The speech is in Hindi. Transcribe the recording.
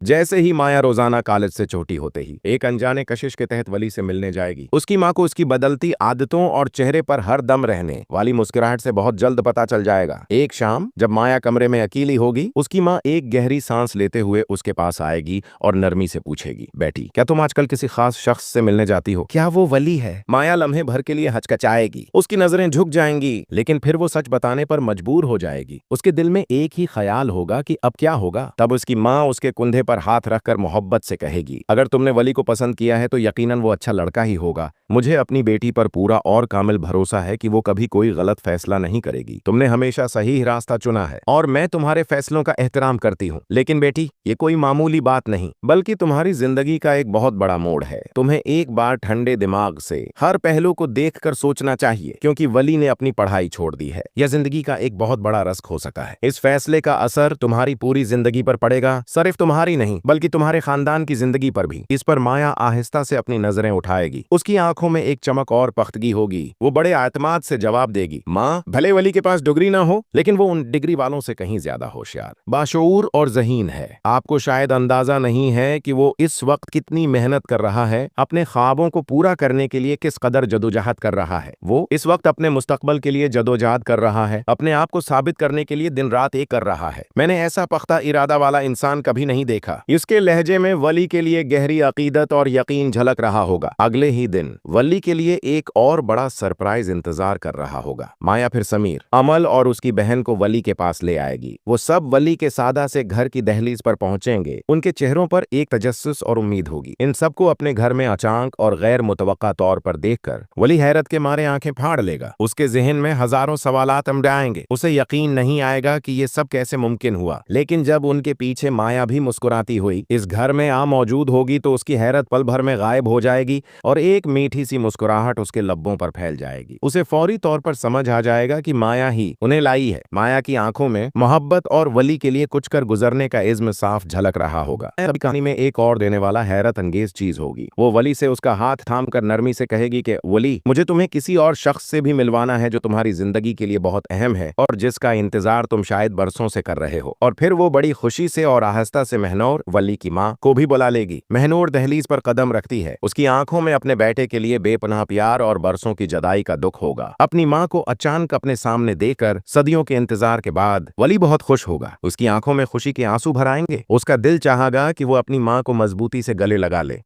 जैसे ही माया रोजाना कॉलेज से छुट्टी होते ही एक अनजाने कशिश के तहत वली से मिलने जाएगी, उसकी माँ को उसकी बदलती आदतों और चेहरे पर हर दम रहने वाली मुस्कुराहट से बहुत जल्द पता चल जाएगा। एक शाम जब माया कमरे में अकेली होगी, उसकी माँ एक गहरी सांस लेते हुए उसके पास आएगी और नरमी से पूछेगी, बेटी क्या तुम आजकल किसी खास शख्स से मिलने जाती हो? क्या वो वली है? माया लम्हे भर के लिए हचकचाएगी, उसकी नजरें झुक जाएंगी, लेकिन फिर वो सच बताने पर मजबूर हो जाएगी। उसके दिल में एक ही ख्याल होगा कि अब क्या होगा। तब उसकी माँ उसके कंधे पर हाथ रखकर मोहब्बत से कहेगी, अगर तुमने वली को पसंद किया है तो यकीनन वो अच्छा लड़का ही होगा। मुझे अपनी बेटी पर पूरा और कामिल भरोसा है कि वो कभी कोई गलत फैसला नहीं करेगी। तुमने हमेशा सही रास्ता चुना है और मैं तुम्हारे फैसलों का एहतराम करती हूँ। लेकिन बेटी, ये कोई मामूली बात नहीं, बल्कि तुम्हारी जिंदगी का एक बहुत बड़ा मोड़ है। तुम्हें एक बार ठंडे दिमाग से हर पहलू को देखकर सोचना चाहिए, क्योंकि वली ने अपनी पढ़ाई छोड़ दी है। यह जिंदगी का एक बहुत बड़ा रिस्क हो सका है। इस फैसले का असर तुम्हारी पूरी जिंदगी पर पड़ेगा, सिर्फ तुम्हारी नहीं बल्कि तुम्हारे खानदान की जिंदगी पर भी। इस पर माया आहिस्ता से अपनी नजरें उठाएगी, उसकी आंखों में एक चमक और पख्तगी होगी। वो बड़े आत्माद से जवाब देगी, माँ, भले वली के पास डिग्री ना हो, लेकिन वो उन डिग्री वालों से कहीं ज्यादा होशियार, बाशऊर और ज़हीन है। आपको शायद अंदाजा नहीं है कि वो इस वक्त कितनी मेहनत कर रहा है, अपने ख्वाबों को पूरा करने के लिए किस कदर जदोजहद कर रहा है। वो इस वक्त अपने मुस्तकबल के लिए जदोजहद कर रहा है, अपने आप को साबित करने के लिए दिन रात एक कर रहा है। मैंने ऐसा पख्ता इरादा वाला इंसान कभी नहीं देखा। इसके लहजे में वली के लिए गहरी अकीदत और यकीन झलक रहा होगा। अगले ही दिन वली के लिए एक और बड़ा सरप्राइज इंतजार कर रहा होगा। माया फिर समीर, अमल और उसकी बहन को वली के पास ले आएगी। वो सब वली के सादा से घर की दहलीज पर पहुंचेंगे। उनके चेहरों पर एक तजस्सुस और उम्मीद होगी। इन सबको अपने घर में अचानक और गैर मुतवक्का तौर पर देखकर वली हैरत के मारे आंखें फाड़ लेगा। उसके जहन में हजारों सवालात उमड़ाएंगे। उसे यकीन नहीं आएगा कि ये सब कैसे मुमकिन हुआ। लेकिन जब उनके पीछे माया भी मुस्कुराती हुई इस घर में आ मौजूद होगी तो उसकी हैरत पल भर में गायब हो जाएगी और एक मीठी सी मुस्कुराहट उसके लब्बों पर फैल जाएगी। उसे फौरी तौर पर समझ आ जाएगा कि माया ही उन्हें लाई है। माया की आंखों में मोहब्बत और वली के लिए कुछ कर गुजरने का इज़्म साफ झलक रहा होगा। अब कहानी में एक और देने वाला हैरत अंगेज चीज होगी। वो वली से उसका हाथ थामकर नरमी से कहेगी कि वली, मुझे तुम्हें किसी और शख्स से भी मिलवाना है जो तुम्हारी जिंदगी के लिए बहुत अहम है और जिसका इंतजार तुम शायद बरसों से कर रहे हो। और फिर वो बड़ी खुशी से और आहिस्ता से महनूर, वली की माँ, को भी बुला लेगी। महनूर दहलीज पर कदम रखती है। उसकी आंखों में अपने बेटे के लिए बेपनाह प्यार और बरसों की जदाई का दुख होगा। अपनी माँ को अचानक अपने सामने देखकर सदियों के इंतजार के बाद वली बहुत खुश होगा। उसकी आंखों में खुशी के आंसू भर आएंगे। उसका दिल चाहेगा कि वो अपनी माँ को मजबूती से गले लगा ले,